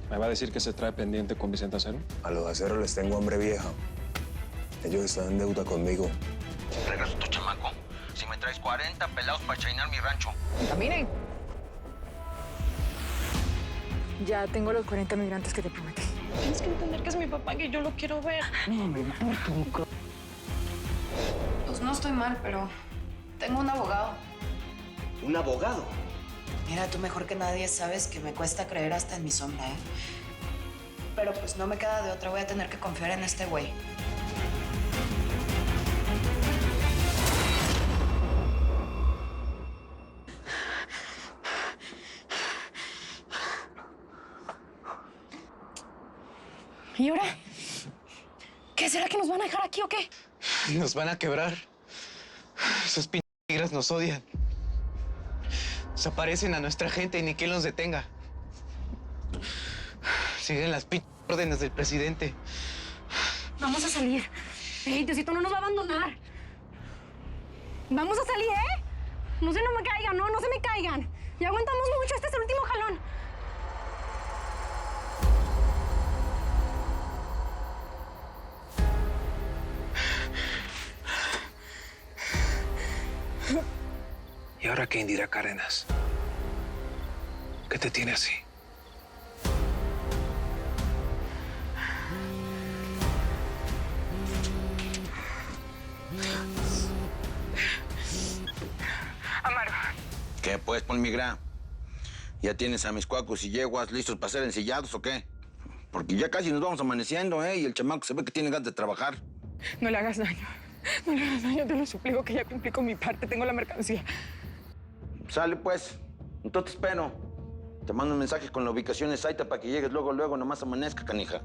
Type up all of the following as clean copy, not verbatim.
¿Me va a decir que se trae pendiente con Vicente Acero? A los aceros les tengo hambre vieja. Ellos están en deuda conmigo. Regreso tu chamaco. Si me traes 40 pelados para chainar mi rancho. ¡Caminen! Ya tengo los 40 migrantes que te prometí. Tienes que entender que es mi papá, que yo lo quiero ver. No, me importa. Pues no estoy mal, pero tengo un abogado. ¿Un abogado? Mira, tú mejor que nadie sabes que me cuesta creer hasta en mi sombra, ¿eh? Pero pues no me queda de otra, voy a tener que confiar en este güey. ¿Y ahora? ¿Qué será que nos van a dejar aquí o qué? Nos van a quebrar. Esos tigres nos odian. Desaparecen a nuestra gente y ni quien los detenga. Siguen las órdenes del presidente. Vamos a salir. Ey, Diosito no nos va a abandonar. Vamos a salir, ¿eh? No se me caigan, no se me caigan. Ya aguantamos mucho, este es el último jalón. ¿Y ahora qué, Indira Cárdenas? ¿Qué te tiene así? Amaro. ¿Qué pues, Migra? ¿Ya tienes a mis cuacos y yeguas listos para ser ensillados o qué? Porque ya casi nos vamos amaneciendo, ¿eh? Y el chamaco se ve que tiene ganas de trabajar. No le hagas daño. No le hagas daño, te lo suplico, que ya cumplí con mi parte. Tengo la mercancía. Sale, pues. Entonces te espero. Te mando un mensaje con la ubicación exacta para que llegues luego, nomás amanezca, canija.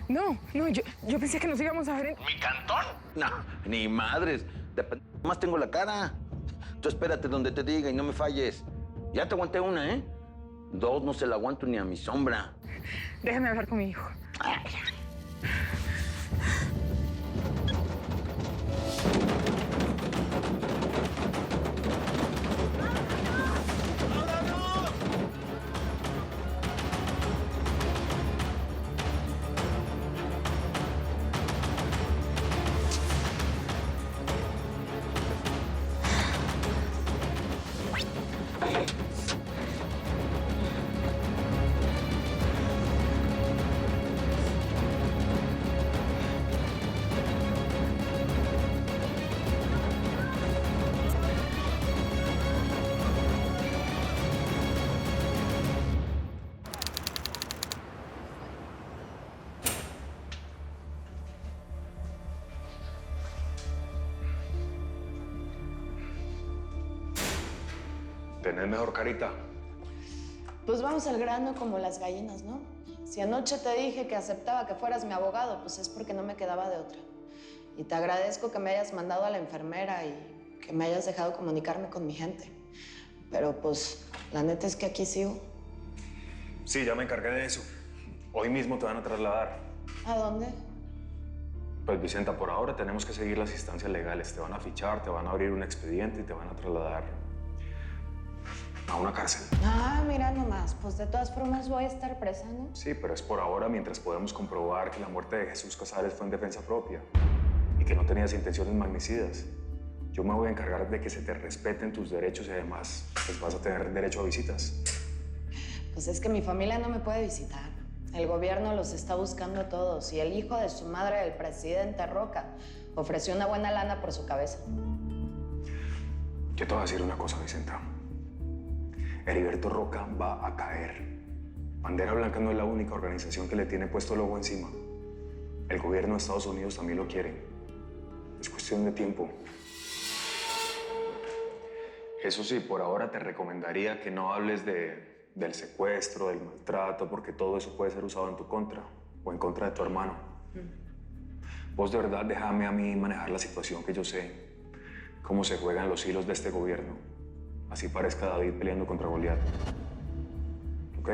No, yo pensé que nos íbamos a ver en... ¿Mi cantón? No, ni madres. Más tengo la cara. Tú espérate donde te diga y no me falles. Ya te aguanté una, ¿eh? 2 no se la aguanto ni a mi sombra. Déjame hablar con mi hijo. ¿Tenés mejor carita? Pues vamos al grano como las gallinas, ¿no? Si anoche te dije que aceptaba que fueras mi abogado, pues es porque no me quedaba de otra. Y te agradezco que me hayas mandado a la enfermera y que me hayas dejado comunicarme con mi gente. Pero pues, la neta es que aquí sigo. Sí, ya me encargué de eso. Hoy mismo te van a trasladar. ¿A dónde? Pues, Vicenta, por ahora tenemos que seguir las instancias legales. Te van a fichar, te van a abrir un expediente y te van a trasladar a una cárcel. Ah, mira nomás. Pues de todas formas voy a estar presa, ¿no? Sí, pero es por ahora mientras podemos comprobar que la muerte de Jesús Casares fue en defensa propia y que no tenías intenciones magnicidas. Yo me voy a encargar de que se te respeten tus derechos y además pues vas a tener derecho a visitas. Pues es que mi familia no me puede visitar. El gobierno los está buscando a todos y el hijo de su madre, el presidente Roca, ofreció una buena lana por su cabeza. Yo te voy a decir una cosa, Vicenta. Heriberto Roca va a caer. Bandera Blanca no es la única organización que le tiene puesto el ojo encima. El gobierno de Estados Unidos también lo quiere. Es cuestión de tiempo. Eso sí, por ahora te recomendaría que no hables del secuestro, del maltrato, porque todo eso puede ser usado en tu contra o en contra de tu hermano. Vos de verdad déjame a mí manejar la situación, que yo sé cómo se juegan los hilos de este gobierno. Así parezca David peleando contra Goliat. ¿Ok?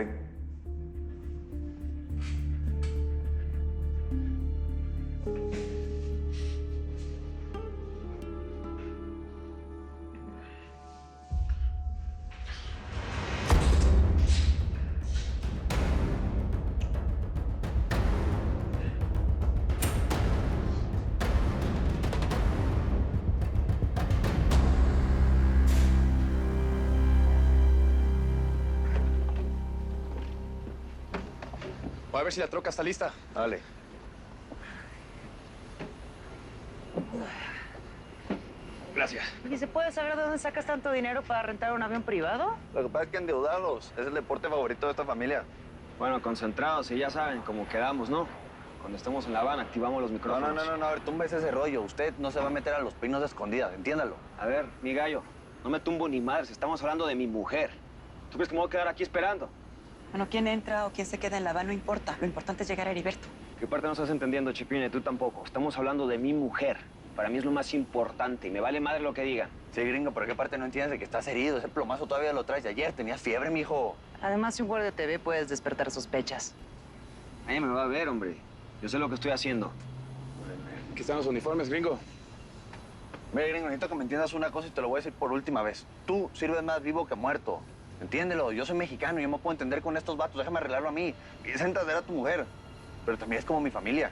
Voy a ver si la troca está lista. Dale. Gracias. ¿Y se puede saber de dónde sacas tanto dinero para rentar un avión privado? Lo que pasa es que endeudados. Es el deporte favorito de esta familia. Bueno, concentrados y ya saben, como quedamos, ¿no? Cuando estemos en La Habana, activamos los micrófonos. No, a ver, túmbese ese rollo. Usted no se va a meter a los pinos de escondidas, entiéndalo. A ver, mi gallo, no me tumbo ni madres, estamos hablando de mi mujer. ¿Tú crees que me voy a quedar aquí esperando? Bueno, quién entra o quién se queda en La Habana no importa. Lo importante es llegar a Heriberto. ¿Qué parte no estás entendiendo, Chipine? Tú tampoco. Estamos hablando de mi mujer. Para mí es lo más importante y me vale madre lo que digan. Sí, gringo, pero ¿qué parte no entiendes de que estás herido? Ese plomazo todavía lo traes de ayer. Tenías fiebre, mijo. Además, si un guardia te ve, puedes despertar sospechas. Nadie me va a ver, hombre. Yo sé lo que estoy haciendo. Aquí están los uniformes, gringo. Mira, gringo, necesito que me entiendas una cosa y te lo voy a decir por última vez. Tú sirves más vivo que muerto. Entiéndelo, yo soy mexicano y yo me puedo entender con estos vatos. Déjame arreglarlo a mí. Quieres entender a tu mujer, pero también es como mi familia.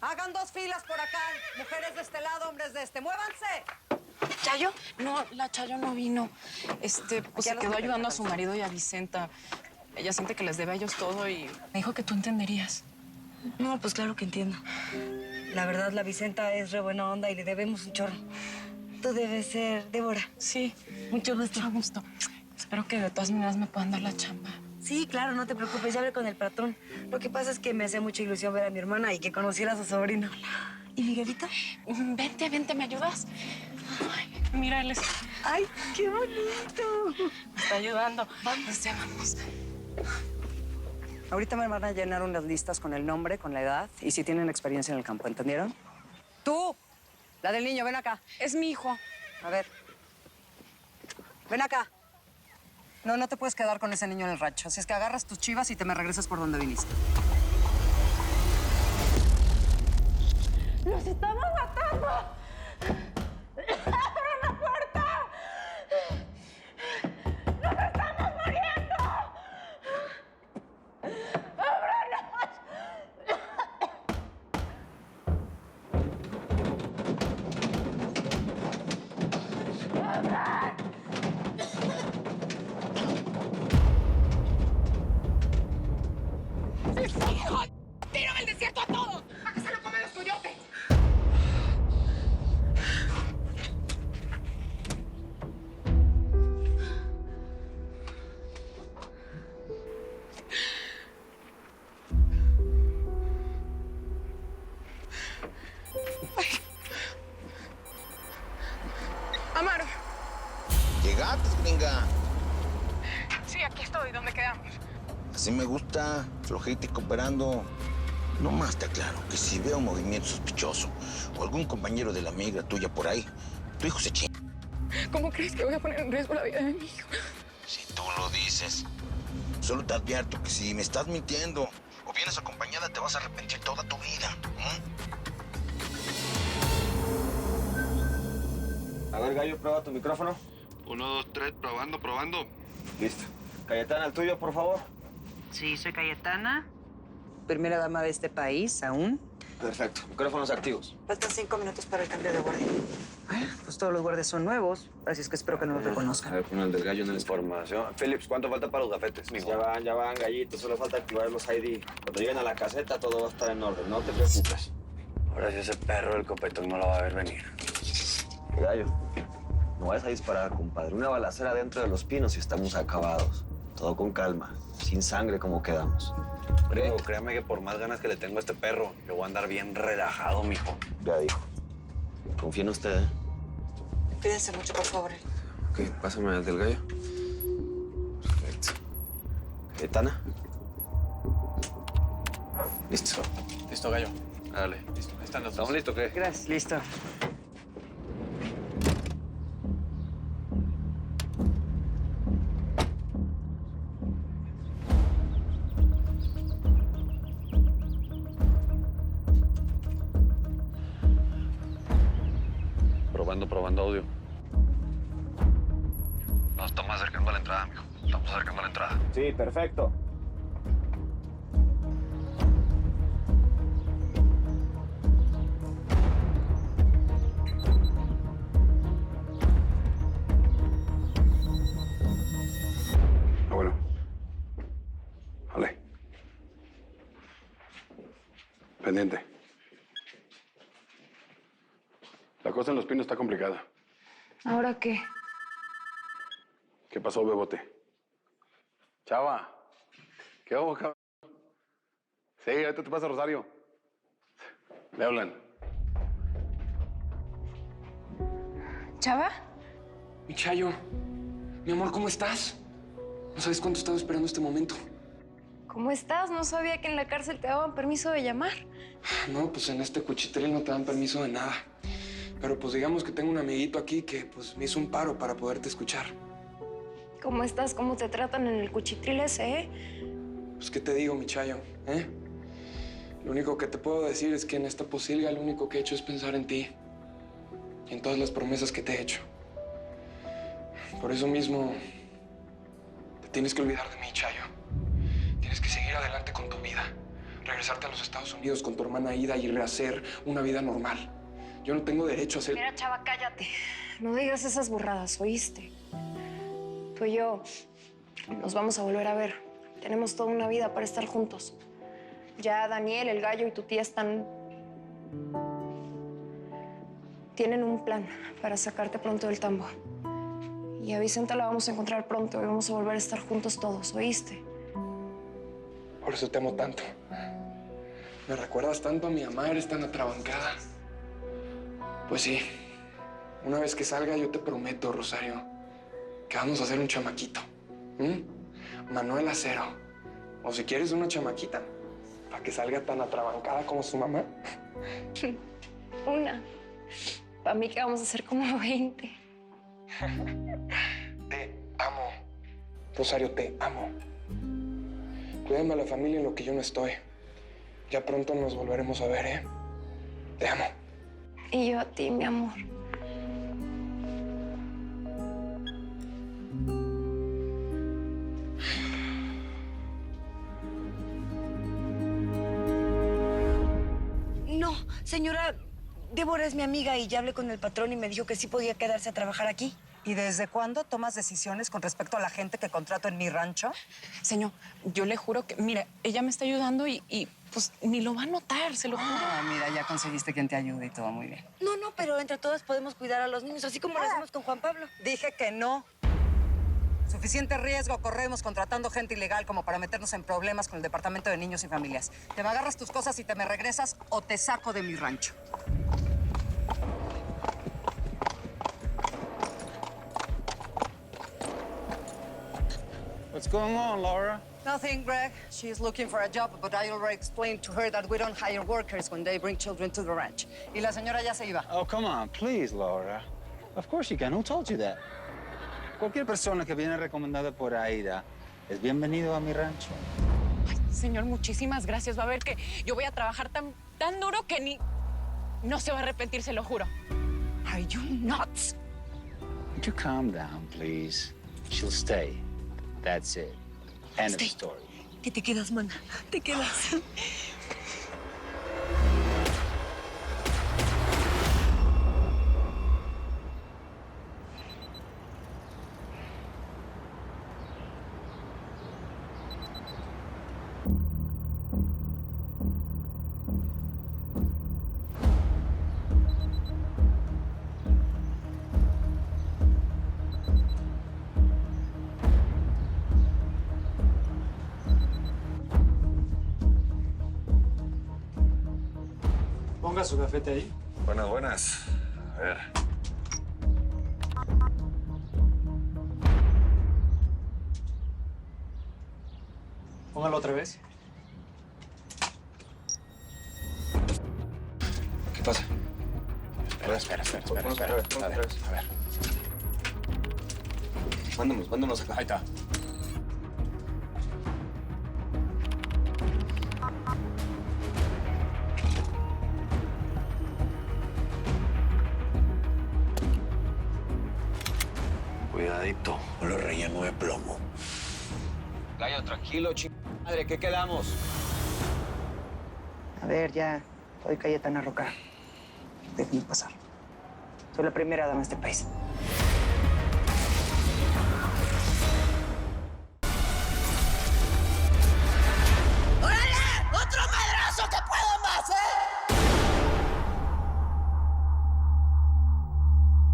Hagan dos filas por acá. Mujeres de este lado, hombres de este. ¡Muévanse! ¿Chayo? No, la Chayo no vino. Pues se quedó ayudando a su marido y a Vicenta. Ella siente que les debe a ellos todo y me dijo que tú entenderías. No, pues claro que entiendo. La verdad, la Vicenta es re buena onda y le debemos un chorro. Tú debes ser Débora. Sí. Mucho gusto. Mucho gusto. Espero que de todas maneras me puedan dar la chamba. Sí, claro, no te preocupes, ya hablé con el patrón. Lo que pasa es que me hacía mucha ilusión ver a mi hermana y que conociera a su sobrino. ¿Y Miguelito? Vente, ¿me ayudas? Ay, mira, él ¡Ay, qué bonito! me está ayudando. Vamos, ya vamos. Ahorita me van a llenar unas listas con el nombre, con la edad y si tienen experiencia en el campo, ¿entendieron? Tú, la del niño, ven acá. Es mi hijo. A ver. Ven acá. No, no te puedes quedar con ese niño en el rancho. Así es que agarras tus chivas y te me regresas por donde viniste. ¡Nos estamos matando! ¡Abran la puerta! ¡Nos estamos muriendo! ¡Ábranos! ¡Abran! ¡Estamos Así me gusta, flojita y cooperando. No más te aclaro que si veo un movimiento sospechoso o algún compañero de la migra tuya por ahí, tu hijo se chinga. ¿Cómo crees que voy a poner en riesgo la vida de mi hijo? Si tú lo dices. Solo te advierto que si me estás mintiendo o vienes acompañada, te vas a arrepentir toda tu vida. A ver, Gallo, prueba tu micrófono. 1, 2, 3, probando. Listo. Cayetana, el tuyo, por favor. Sí, soy Cayetana. Primera dama de este país, aún. Perfecto. Micrófonos activos. Faltan 5 minutos para el cambio de guardia. Bueno, pues todos los guardias son nuevos, así es que espero que no los A reconozcan. ver, pon el del gallo en la información. Phillips, ¿cuánto falta para los gafetes? Ya van, Gallito. Solo falta activar los ID. Cuando lleguen a la caseta, todo va a estar en orden. No te preocupes. Ahora sí ese perro del copetón no lo va a ver venir. Gallo, no vayas a disparar, compadre. Una balacera dentro de los pinos y estamos acabados. Todo con calma, sin sangre como quedamos. Primo, créame que por más ganas que le tengo a este perro, yo voy a andar bien relajado, mijo. Ya dijo. Confía en usted, ¿eh? Cuídense mucho, por favor. Ok, pásame el del gallo. Perfecto. Cayetana. Listo. Listo, gallo. Dale. Listo. Ahí están los dos. ¿Estamos listos o qué? Gracias, listo. Probando audio. Nos estamos acercando a la entrada, mijo. Estamos acercando a la entrada. Sí, perfecto. Bueno. Vale. Pendiente. La cosa en Los Pinos está complicada. ¿Ahora qué? ¿Qué pasó, Bebote? Chava. ¿Qué hubo, cabrón? Sí, ahorita te pasa, Rosario. Le hablan. ¿Chava? Mi Chayo, mi amor, ¿cómo estás? No sabes cuánto he estado esperando este momento. ¿Cómo estás? No sabía que en la cárcel te daban permiso de llamar. No, pues en este cuchitril no te dan permiso de nada. Pero pues digamos que tengo un amiguito aquí que pues me hizo un paro para poderte escuchar. ¿Cómo estás? ¿Cómo te tratan en el cuchitril ese, Pues, ¿qué te digo, mi Chayo? Lo único que te puedo decir es que en esta posilga lo único que he hecho es pensar en ti. Y en todas las promesas que te he hecho. Por eso mismo, te tienes que olvidar de mí, Chayo. Tienes que seguir adelante con tu vida. Regresarte a los Estados Unidos con tu hermana Ida y rehacer una vida normal. Yo no tengo derecho a ser... Mira, chava, cállate. No digas esas burradas, ¿oíste? Tú y yo nos vamos a volver a ver. Tenemos toda una vida para estar juntos. Ya Daniel, el gallo y tu tía tienen un plan para sacarte pronto del tambo. Y a Vicenta la vamos a encontrar pronto y vamos a volver a estar juntos todos, ¿oíste? Por eso te amo tanto. Me recuerdas tanto a mi mamá, eres tan atrabancada. Pues sí, una vez que salga yo te prometo, Rosario, que vamos a hacer un chamaquito. Manuel Acero. O si quieres una chamaquita, para que salga tan atrabancada como su mamá. Una. Para mí que vamos a ser como 20. Te amo. Rosario, te amo. Cuídame a la familia en lo que yo no estoy. Ya pronto nos volveremos a ver, ¿eh? Te amo. Y yo a ti, mi amor. No, señora, Débora es mi amiga y ya hablé con el patrón y me dijo que sí podía quedarse a trabajar aquí. ¿Y desde cuándo tomas decisiones con respecto a la gente que contrato en mi rancho? Señor, yo le juro que, mira, ella me está ayudando y pues ni lo va a notar, se lo juro. Ah, mira, ya conseguiste quien te ayude y todo muy bien. No, pero entre todas podemos cuidar a los niños, así como lo hacemos con Juan Pablo. Dije que no. Suficiente riesgo corremos contratando gente ilegal como para meternos en problemas con el Departamento de Niños y Familias. Te me agarras tus cosas y te me regresas o te saco de mi rancho. What's going on, Laura? Nothing, Greg. She's looking for a job, but I already explained to her that we don't hire workers when they bring children to the ranch. Y la señora ya se iba. Oh, come on, please, Laura. Of course you can. Who told you that? Cualquier persona que viene recomendada por Aida es bienvenido a mi rancho. Ay, señor, muchísimas gracias. Va a ver que yo voy a trabajar tan duro que ni... No se va a arrepentir, se lo juro. Are you nuts? Would you calm down, please? She'll stay. That's it. End of story. Que te quedas, mana. Te quedas. Ponga su gafete ahí. Buenas, buenas. A ver. Póngalo otra vez. ¿Qué pasa? Espera. A ver. Mándanos acá. Ahí está. Cuidadito, no lo relleno de plomo. Gallo, tranquilo, madre, ¿qué quedamos? A ver, ya. Soy Cayetana Roca. Déjenme pasar. Soy la primera dama de este país.